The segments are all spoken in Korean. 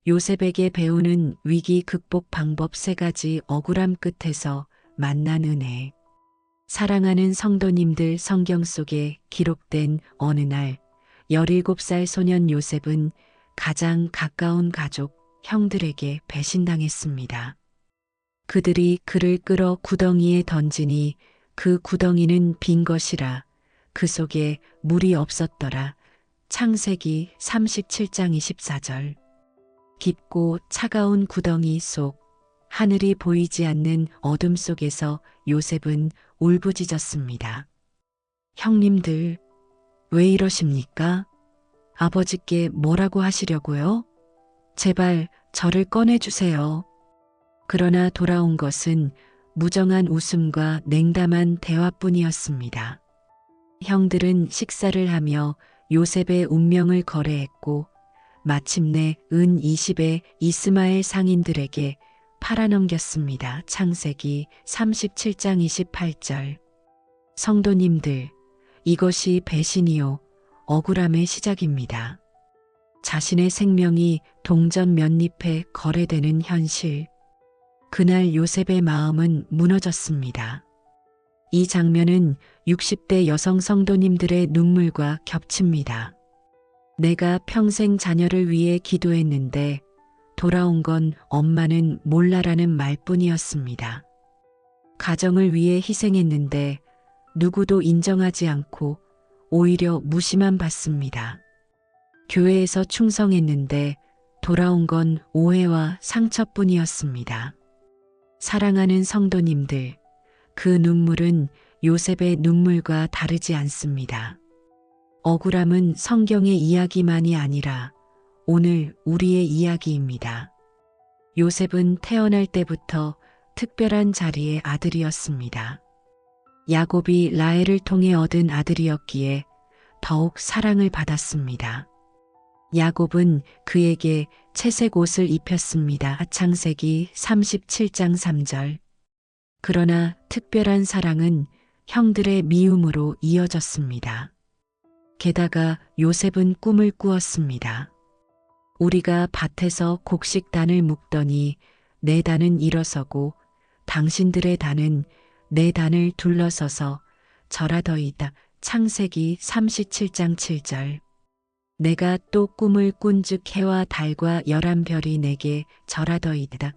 요셉에게 배우는 위기 극복 방법 3가지. 억울함 끝에서 만난 은혜. 사랑하는 성도님들, 성경 속에 기록된 어느 날 17살 소년 요셉은 가장 가까운 가족, 형들에게 배신당했습니다. 그들이 그를 끌어 구덩이에 던지니 그 구덩이는 빈 것이라 그 속에 물이 없었더라. 창세기 37장 24절. 깊고 차가운 구덩이 속, 하늘이 보이지 않는 어둠 속에서 요셉은 울부짖었습니다. 형님들, 왜 이러십니까? 아버지께 뭐라고 하시려고요? 제발 저를 꺼내주세요. 그러나 돌아온 것은 무정한 웃음과 냉담한 대화뿐이었습니다. 형들은 식사를 하며 요셉의 운명을 거래했고 마침내 은 20의 이스마엘 상인들에게 팔아넘겼습니다. 창세기 37장 28절. 성도님들, 이것이 배신이요, 억울함의 시작입니다. 자신의 생명이 동전 몇 잎에 거래되는 현실. 그날 요셉의 마음은 무너졌습니다. 이 장면은 60대 여성 성도님들의 눈물과 겹칩니다. 내가 평생 자녀를 위해 기도했는데 돌아온 건 엄마는 몰라라는 말뿐이었습니다. 가정을 위해 희생했는데 누구도 인정하지 않고 오히려 무시만 받습니다. 교회에서 충성했는데 돌아온 건 오해와 상처뿐이었습니다. 사랑하는 성도님들, 그 눈물은 요셉의 눈물과 다르지 않습니다. 억울함은 성경의 이야기만이 아니라 오늘 우리의 이야기입니다. 요셉은 태어날 때부터 특별한 자리의 아들이었습니다. 야곱이 라헬을 통해 얻은 아들이었기에 더욱 사랑을 받았습니다. 야곱은 그에게 채색 옷을 입혔습니다. 창세기 37장 3절. 그러나 특별한 사랑은 형들의 미움으로 이어졌습니다. 게다가 요셉은 꿈을 꾸었습니다. 우리가 밭에서 곡식단을 묶더니 내 단은 일어서고 당신들의 단은 내 단을 둘러서서 절하더이다. 창세기 37장 7절. 내가 또 꿈을 꾼즉 해와 달과 11별이 내게 절하더이다.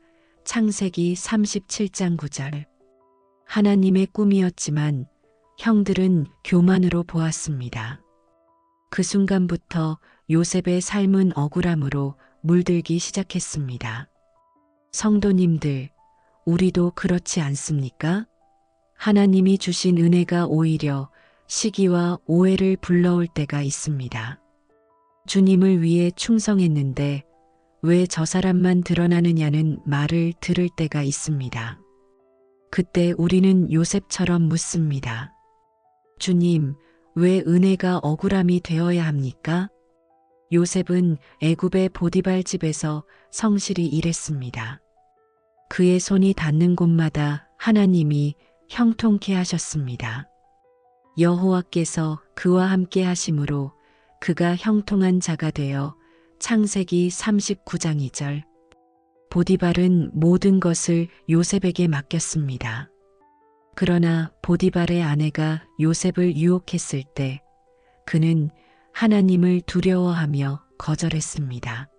창세기 37장 9절. 하나님의 꿈이었지만 형들은 교만으로 보았습니다. 그 순간부터 요셉의 삶은 억울함으로 물들기 시작했습니다. 성도님들, 우리도 그렇지 않습니까? 하나님이 주신 은혜가 오히려 시기와 오해를 불러올 때가 있습니다. 주님을 위해 충성했는데 왜 저 사람만 드러나느냐는 말을 들을 때가 있습니다. 그때 우리는 요셉처럼 묻습니다. 주님, 왜 은혜가 억울함이 되어야 합니까? 요셉은 애굽의 보디발 집에서 성실히 일했습니다. 그의 손이 닿는 곳마다 하나님이 형통케 하셨습니다. 여호와께서 그와 함께 하심으로 그가 형통한 자가 되어 창세기 39장 2절. 보디발은 모든 것을 요셉에게 맡겼습니다. 그러나 보디발의 아내가 요셉을 유혹했을 때 그는 하나님을 두려워하며 거절했습니다.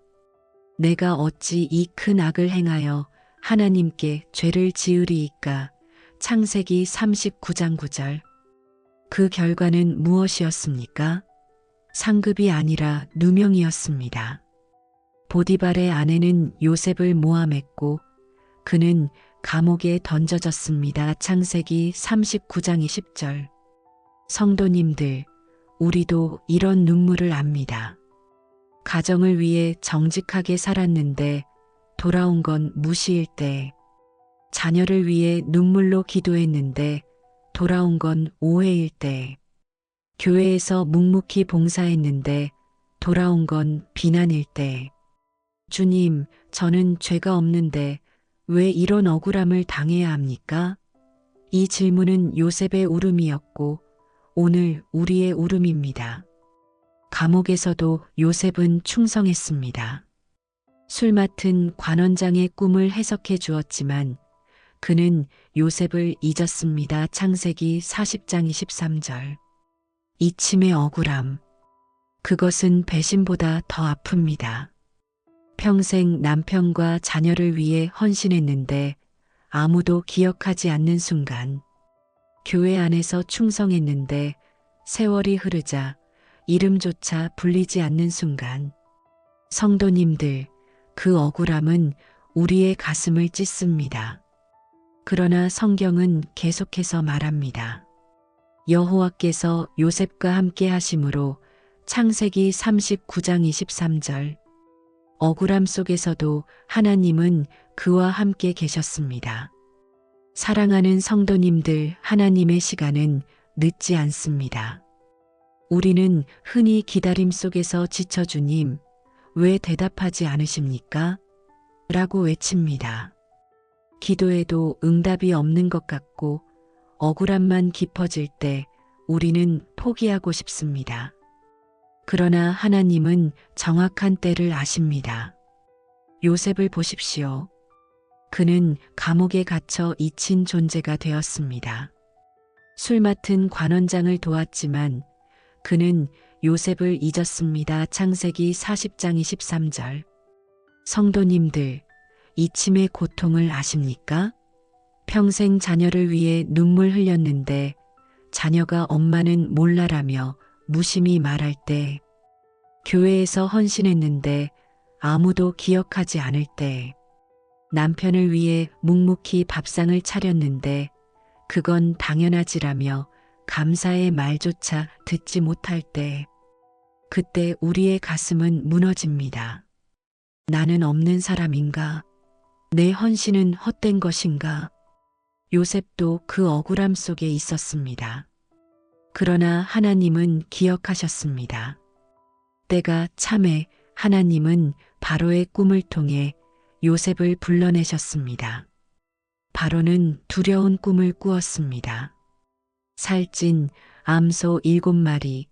내가 어찌 이 큰 악을 행하여 하나님께 죄를 지으리이까. 창세기 39장 9절. 그 결과는 무엇이었습니까? 상급이 아니라 누명이었습니다. 보디발의 아내는 요셉을 모함했고 그는 감옥에 던져졌습니다. 창세기 39장 20절. 성도님들, 우리도 이런 눈물을 압니다. 가정을 위해 정직하게 살았는데 돌아온 건 무시일 때, 자녀를 위해 눈물로 기도했는데 돌아온 건 오해일 때, 교회에서 묵묵히 봉사했는데 돌아온 건 비난일 때, 주님, 저는 죄가 없는데 왜 이런 억울함을 당해야 합니까? 이 질문은 요셉의 울음이었고 오늘 우리의 울음입니다. 감옥에서도 요셉은 충성했습니다. 술 맡은 관원장의 꿈을 해석해 주었지만 그는 요셉을 잊었습니다. 창세기 40장 23절. 이침의 억울함. 그것은 배신보다 더 아픕니다. 평생 남편과 자녀를 위해 헌신했는데 아무도 기억하지 않는 순간, 교회 안에서 충성했는데 세월이 흐르자 이름조차 불리지 않는 순간, 성도님들, 그 억울함은 우리의 가슴을 찢습니다. 그러나 성경은 계속해서 말합니다. 여호와께서 요셉과 함께 하심으로 창세기 39장 23절. 억울함 속에서도 하나님은 그와 함께 계셨습니다. 사랑하는 성도님들, 하나님의 시간은 늦지 않습니다. 우리는 흔히 기다림 속에서 지쳐 주님, 왜 대답하지 않으십니까? 라고 외칩니다. 기도해도 응답이 없는 것 같고 억울함만 깊어질 때 우리는 포기하고 싶습니다. 그러나 하나님은 정확한 때를 아십니다. 요셉을 보십시오. 그는 감옥에 갇혀 잊힌 존재가 되었습니다. 술 맡은 관원장을 도왔지만 그는 요셉을 잊었습니다. 창세기 40장 23절. 성도님들, 잊힘의 고통을 아십니까? 평생 자녀를 위해 눈물 흘렸는데 자녀가 엄마는 몰라라며 무심히 말할 때, 교회에서 헌신했는데 아무도 기억하지 않을 때, 남편을 위해 묵묵히 밥상을 차렸는데 그건 당연하지라며 감사의 말조차 듣지 못할 때, 그때 우리의 가슴은 무너집니다. 나는 없는 사람인가? 내 헌신은 헛된 것인가? 요셉도 그 억울함 속에 있었습니다. 그러나 하나님은 기억하셨습니다. 때가 참에 하나님은 바로의 꿈을 통해 요셉을 불러내셨습니다. 바로는 두려운 꿈을 꾸었습니다. 살찐 암소 7마리,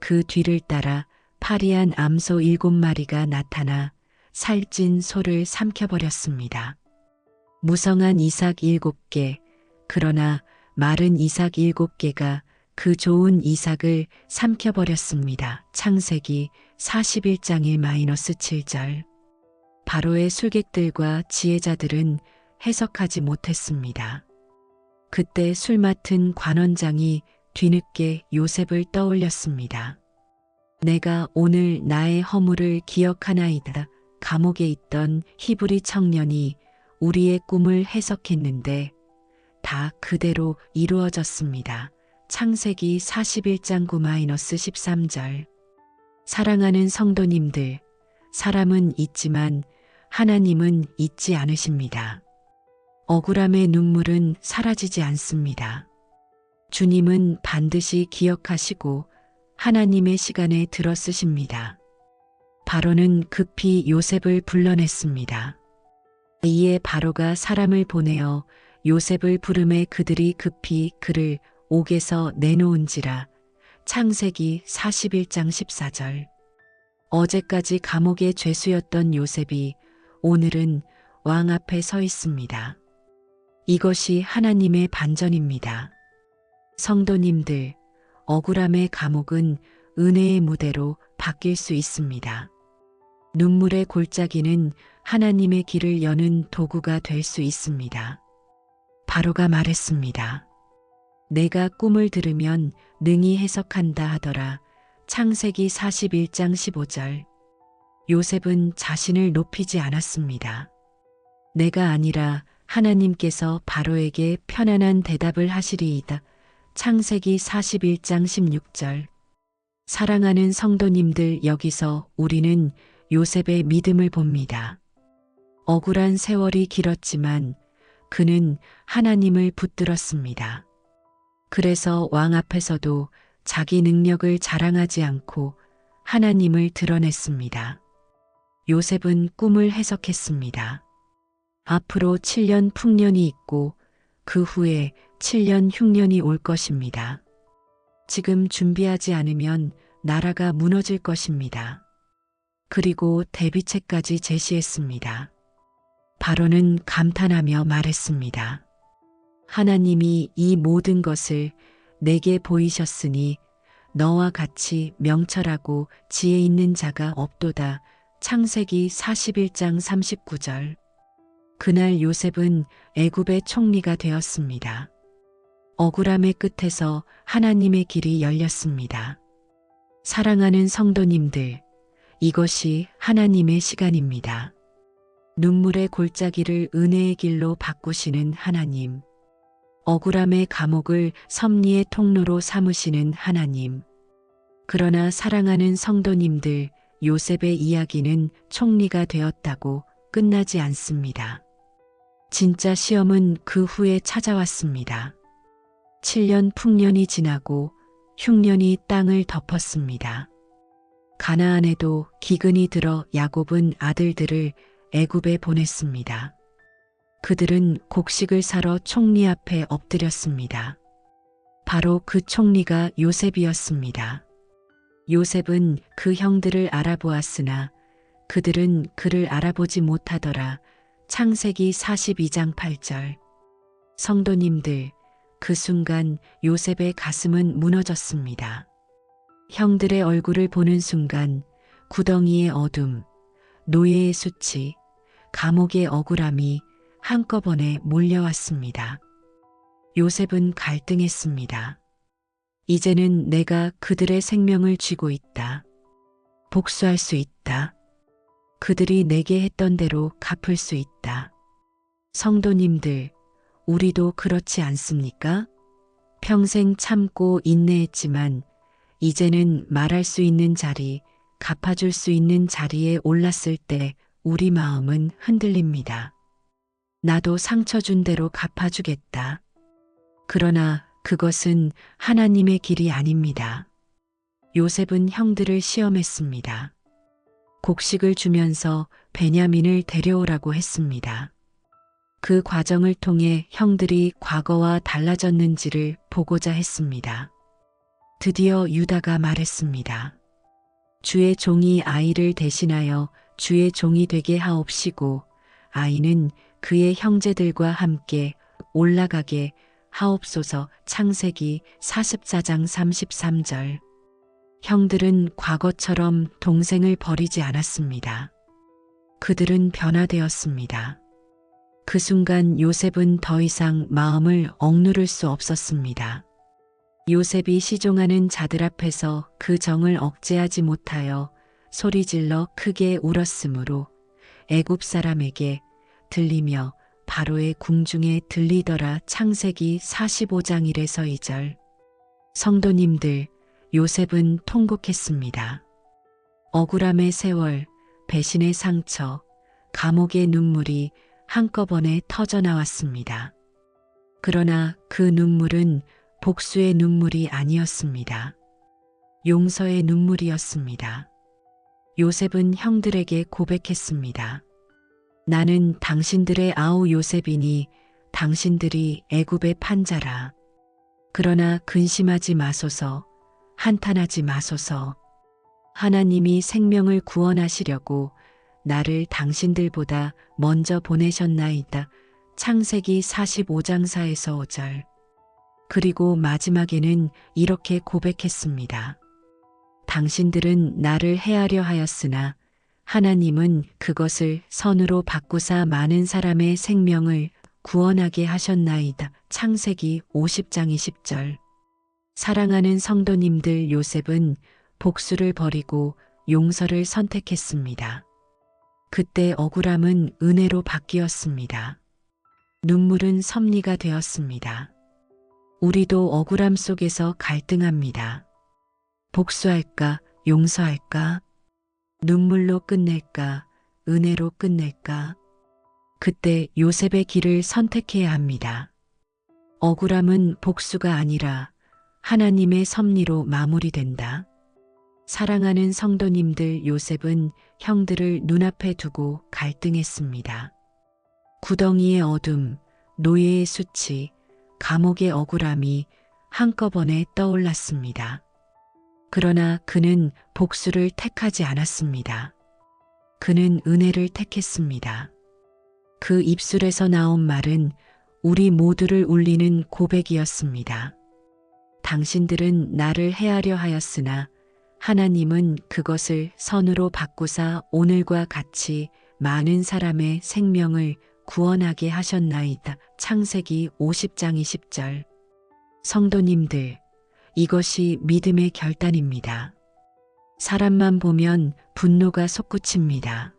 그 뒤를 따라 파리한 암소 7마리가 나타나 살찐 소를 삼켜버렸습니다. 무성한 이삭 7개, 그러나 마른 이삭 7개가 그 좋은 이삭을 삼켜버렸습니다. 창세기 41장 1-7절. 바로의 술객들과 지혜자들은 해석하지 못했습니다. 그때 술 맡은 관원장이 뒤늦게 요셉을 떠올렸습니다. 내가 오늘 나의 허물을 기억하나이다. 감옥에 있던 히브리 청년이 우리의 꿈을 해석했는데 다 그대로 이루어졌습니다. 창세기 41장 9-13절. 사랑하는 성도님들, 사람은 잊지만 하나님은 잊지 않으십니다. 억울함의 눈물은 사라지지 않습니다. 주님은 반드시 기억하시고 하나님의 시간에 들어쓰십니다. 바로는 급히 요셉을 불러냈습니다. 이에 바로가 사람을 보내어 요셉을 부르매 그들이 급히 그를 옥에서 내놓은지라. 창세기 41장 14절. 어제까지 감옥의 죄수였던 요셉이 오늘은 왕 앞에 서 있습니다. 이것이 하나님의 반전입니다. 성도님들, 억울함의 감옥은 은혜의 무대로 바뀔 수 있습니다. 눈물의 골짜기는 하나님의 길을 여는 도구가 될 수 있습니다. 바로가 말했습니다. 내가 꿈을 들으면 능히 해석한다 하더라. 창세기 41장 15절. 요셉은 자신을 높이지 않았습니다. 내가 아니라 하나님께서 바로에게 편안한 대답을 하시리이다. 창세기 41장 16절. 사랑하는 성도님들, 여기서 우리는 요셉의 믿음을 봅니다. 억울한 세월이 길었지만 그는 하나님을 붙들었습니다. 그래서 왕 앞에서도 자기 능력을 자랑하지 않고 하나님을 드러냈습니다. 요셉은 꿈을 해석했습니다. 앞으로 7년 풍년이 있고 그 후에 7년 흉년이 올 것입니다. 지금 준비하지 않으면 나라가 무너질 것입니다. 그리고 대비책까지 제시했습니다. 바로는 감탄하며 말했습니다. 하나님이 이 모든 것을 내게 보이셨으니 너와 같이 명철하고 지혜 있는 자가 없도다. 창세기 41장 39절. 그날 요셉은 애굽의 총리가 되었습니다. 억울함의 끝에서 하나님의 길이 열렸습니다. 사랑하는 성도님들, 이것이 하나님의 시간입니다. 눈물의 골짜기를 은혜의 길로 바꾸시는 하나님. 억울함의 감옥을 섭리의 통로로 삼으시는 하나님. 그러나 사랑하는 성도님들, 요셉의 이야기는 총리가 되었다고 끝나지 않습니다. 진짜 시험은 그 후에 찾아왔습니다. 7년 풍년이 지나고 흉년이 땅을 덮었습니다. 가나안에도 기근이 들어 야곱은 아들들을 애굽에 보냈습니다. 그들은 곡식을 사러 총리 앞에 엎드렸습니다. 바로 그 총리가 요셉이었습니다. 요셉은 그 형들을 알아보았으나 그들은 그를 알아보지 못하더라. 창세기 42장 8절. 성도님들, 그 순간 요셉의 가슴은 무너졌습니다. 형들의 얼굴을 보는 순간 구덩이의 어둠, 노예의 수치, 감옥의 억울함이 한꺼번에 몰려왔습니다. 요셉은 갈등했습니다. 이제는 내가 그들의 생명을 쥐고 있다. 복수할 수 있다. 그들이 내게 했던 대로 갚을 수 있다. 성도님들, 우리도 그렇지 않습니까? 평생 참고 인내했지만 이제는 말할 수 있는 자리, 갚아줄 수 있는 자리에 올랐을 때 우리 마음은 흔들립니다. 나도 상처 준 대로 갚아주겠다. 그러나 그것은 하나님의 길이 아닙니다. 요셉은 형들을 시험했습니다. 곡식을 주면서 베냐민을 데려오라고 했습니다. 그 과정을 통해 형들이 과거와 달라졌는지를 보고자 했습니다. 드디어 유다가 말했습니다. 주의 종이 아이를 대신하여 주의 종이 되게 하옵시고 아이는 그의 형제들과 함께 올라가게 하옵소서. 창세기 44장 33절. 형들은 과거처럼 동생을 버리지 않았습니다. 그들은 변화되었습니다. 그 순간 요셉은 더 이상 마음을 억누를 수 없었습니다. 요셉이 시종하는 자들 앞에서 그 정을 억제하지 못하여 소리질러 크게 울었으므로 애굽 사람에게 들리며 바로의 궁중에 들리더라. 창세기 45장 1에서 2절. 성도님들, 요셉은 통곡했습니다. 억울함의 세월, 배신의 상처, 감옥의 눈물이 한꺼번에 터져나왔습니다. 그러나 그 눈물은 복수의 눈물이 아니었습니다. 용서의 눈물이었습니다. 요셉은 형들에게 고백했습니다. 나는 당신들의 아우 요셉이니 당신들이 애굽의 판자라. 그러나 근심하지 마소서, 한탄하지 마소서. 하나님이 생명을 구원하시려고 나를 당신들보다 먼저 보내셨나이다. 창세기 45장 4에서 5절. 그리고 마지막에는 이렇게 고백했습니다. 당신들은 나를 해하려 하였으나 하나님은 그것을 선으로 바꾸사 많은 사람의 생명을 구원하게 하셨나이다. 창세기 50장 20절. 사랑하는 성도님들, 요셉은 복수를 버리고 용서를 선택했습니다. 그때 억울함은 은혜로 바뀌었습니다. 눈물은 섭리가 되었습니다. 우리도 억울함 속에서 갈등합니다. 복수할까, 용서할까? 눈물로 끝낼까, 은혜로 끝낼까? 그때 요셉의 길을 선택해야 합니다. 억울함은 복수가 아니라 하나님의 섭리로 마무리된다. 사랑하는 성도님들, 요셉은 형들을 눈앞에 두고 갈등했습니다. 구덩이의 어둠, 노예의 수치, 감옥의 억울함이 한꺼번에 떠올랐습니다. 그러나 그는 복수를 택하지 않았습니다. 그는 은혜를 택했습니다. 그 입술에서 나온 말은 우리 모두를 울리는 고백이었습니다. 당신들은 나를 해하려 하였으나 하나님은 그것을 선으로 바꾸사 오늘과 같이 많은 사람의 생명을 구원하게 하셨나이다. 창세기 50장 20절. 성도님들, 이것이 믿음의 결단입니다. 사람만 보면 분노가 솟구칩니다.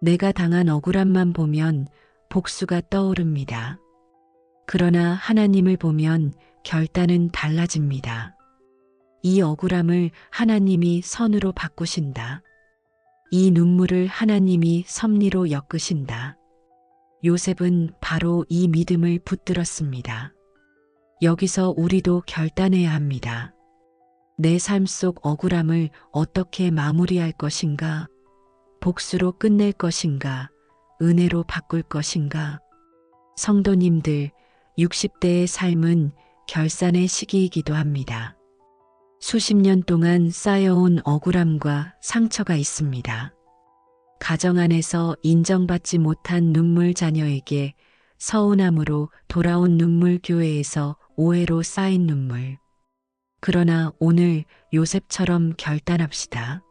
내가 당한 억울함만 보면 복수가 떠오릅니다. 그러나 하나님을 보면 결단은 달라집니다. 이 억울함을 하나님이 선으로 바꾸신다. 이 눈물을 하나님이 섭리로 엮으신다. 요셉은 바로 이 믿음을 붙들었습니다. 여기서 우리도 결단해야 합니다. 내 삶 속 억울함을 어떻게 마무리할 것인가? 복수로 끝낼 것인가? 은혜로 바꿀 것인가? 성도님들, 60대의 삶은 결산의 시기이기도 합니다. 수십 년 동안 쌓여온 억울함과 상처가 있습니다. 가정 안에서 인정받지 못한 눈물 자녀에게 서운함으로 돌아온 눈물, 교회에서 오해로 쌓인 눈물. 그러나 오늘 요셉처럼 결단합시다.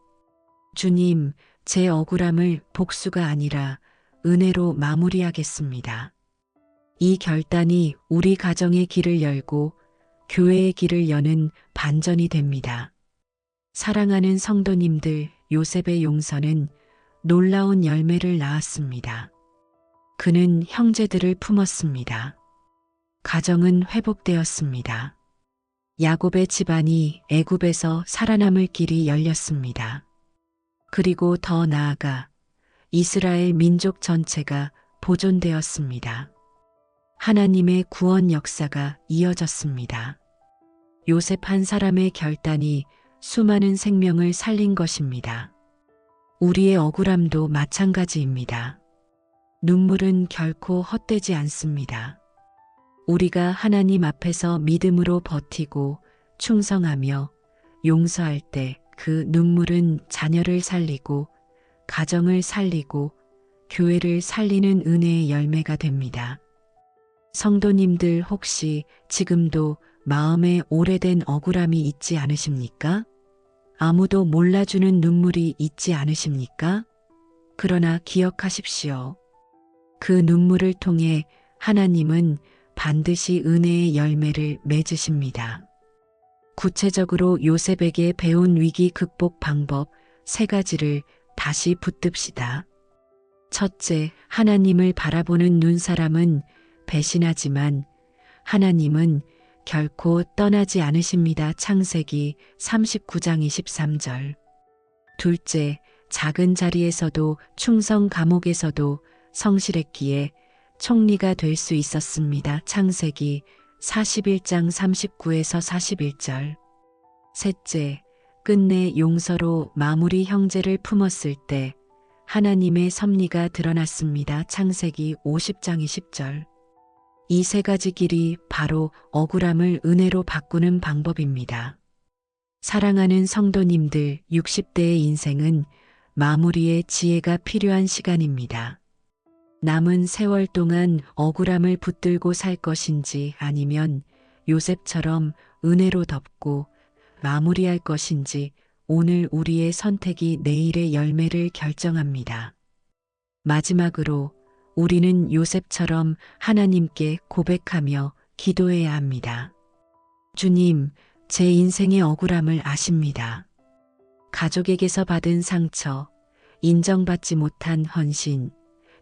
주님, 제 억울함을 복수가 아니라 은혜로 마무리하겠습니다. 이 결단이 우리 가정의 길을 열고 교회의 길을 여는 반전이 됩니다. 사랑하는 성도님들, 요셉의 용서는 놀라운 열매를 낳았습니다. 그는 형제들을 품었습니다. 가정은 회복되었습니다. 야곱의 집안이 애굽에서 살아남을 길이 열렸습니다. 그리고 더 나아가 이스라엘 민족 전체가 보존되었습니다. 하나님의 구원 역사가 이어졌습니다. 요셉 한 사람의 결단이 수많은 생명을 살린 것입니다. 우리의 억울함도 마찬가지입니다. 눈물은 결코 헛되지 않습니다. 우리가 하나님 앞에서 믿음으로 버티고 충성하며 용서할 때 그 눈물은 자녀를 살리고 가정을 살리고 교회를 살리는 은혜의 열매가 됩니다. 성도님들, 혹시 지금도 마음에 오래된 억울함이 있지 않으십니까? 아무도 몰라주는 눈물이 있지 않으십니까? 그러나 기억하십시오. 그 눈물을 통해 하나님은 반드시 은혜의 열매를 맺으십니다. 구체적으로 요셉에게 배운 위기 극복 방법 3가지를 다시 붙듭시다. 첫째, 하나님을 바라보는 눈. 사람은 배신하지만 하나님은 결코 떠나지 않으십니다. 창세기 39장 23절. 둘째, 작은 자리에서도 충성, 감옥에서도 성실했기에 총리가 될 수 있었습니다. 창세기 41장 39에서 41절. 셋째, 끝내 용서로 마무리, 형제를 품었을 때 하나님의 섭리가 드러났습니다. 창세기 50장 20절. 이 3가지 길이 바로 억울함을 은혜로 바꾸는 방법입니다. 사랑하는 성도님들, 60대의 인생은 마무리의 지혜가 필요한 시간입니다. 남은 세월 동안 억울함을 붙들고 살 것인지 아니면 요셉처럼 은혜로 덮고 마무리할 것인지, 오늘 우리의 선택이 내일의 열매를 결정합니다. 마지막으로 우리는 요셉처럼 하나님께 고백하며 기도해야 합니다. 주님, 제 인생의 억울함을 아십니다. 가족에게서 받은 상처, 인정받지 못한 헌신,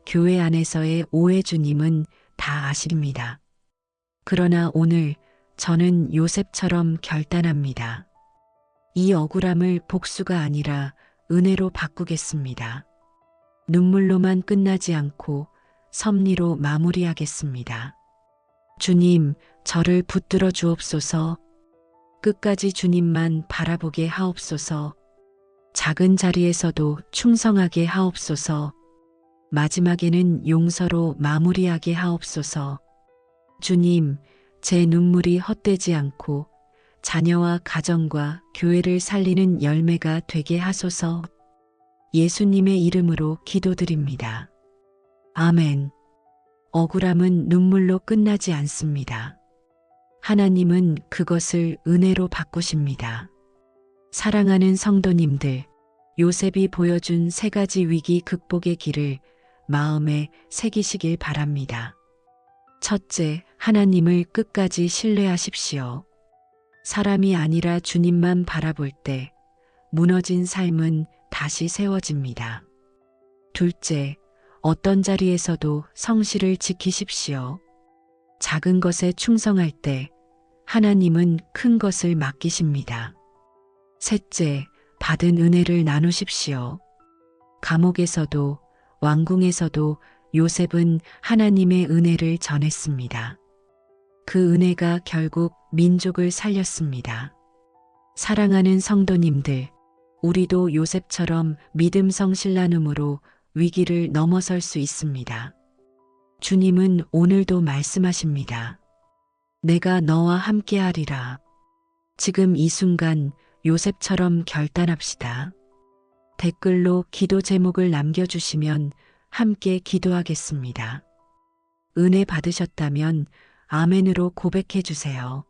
교회 안에서의 오해, 주님은 다 아십니다. 그러나 오늘 저는 요셉처럼 결단합니다. 이 억울함을 복수가 아니라 은혜로 바꾸겠습니다. 눈물로만 끝나지 않고 섭리로 마무리하겠습니다. 주님, 저를 붙들어 주옵소서. 끝까지 주님만 바라보게 하옵소서. 작은 자리에서도 충성하게 하옵소서. 마지막에는 용서로 마무리하게 하옵소서. 주님, 제 눈물이 헛되지 않고 자녀와 가정과 교회를 살리는 열매가 되게 하소서. 예수님의 이름으로 기도드립니다. 아멘. 억울함은 눈물로 끝나지 않습니다. 하나님은 그것을 은혜로 바꾸십니다. 사랑하는 성도님들, 요셉이 보여준 3가지 위기 극복의 길을 마음에 새기시길 바랍니다. 첫째, 하나님을 끝까지 신뢰하십시오. 사람이 아니라 주님만 바라볼 때 무너진 삶은 다시 세워집니다. 둘째, 어떤 자리에서도 성실을 지키십시오. 작은 것에 충성할 때 하나님은 큰 것을 맡기십니다. 셋째, 받은 은혜를 나누십시오. 감옥에서도 왕궁에서도 요셉은 하나님의 은혜를 전했습니다. 그 은혜가 결국 민족을 살렸습니다. 사랑하는 성도님들, 우리도 요셉처럼 믿음 성실 나눔으로 위기를 넘어설 수 있습니다. 주님은 오늘도 말씀하십니다. 내가 너와 함께하리라. 지금 이 순간 요셉처럼 결단합시다. 댓글로 기도 제목을 남겨주시면 함께 기도하겠습니다. 은혜 받으셨다면 아멘으로 고백해 주세요.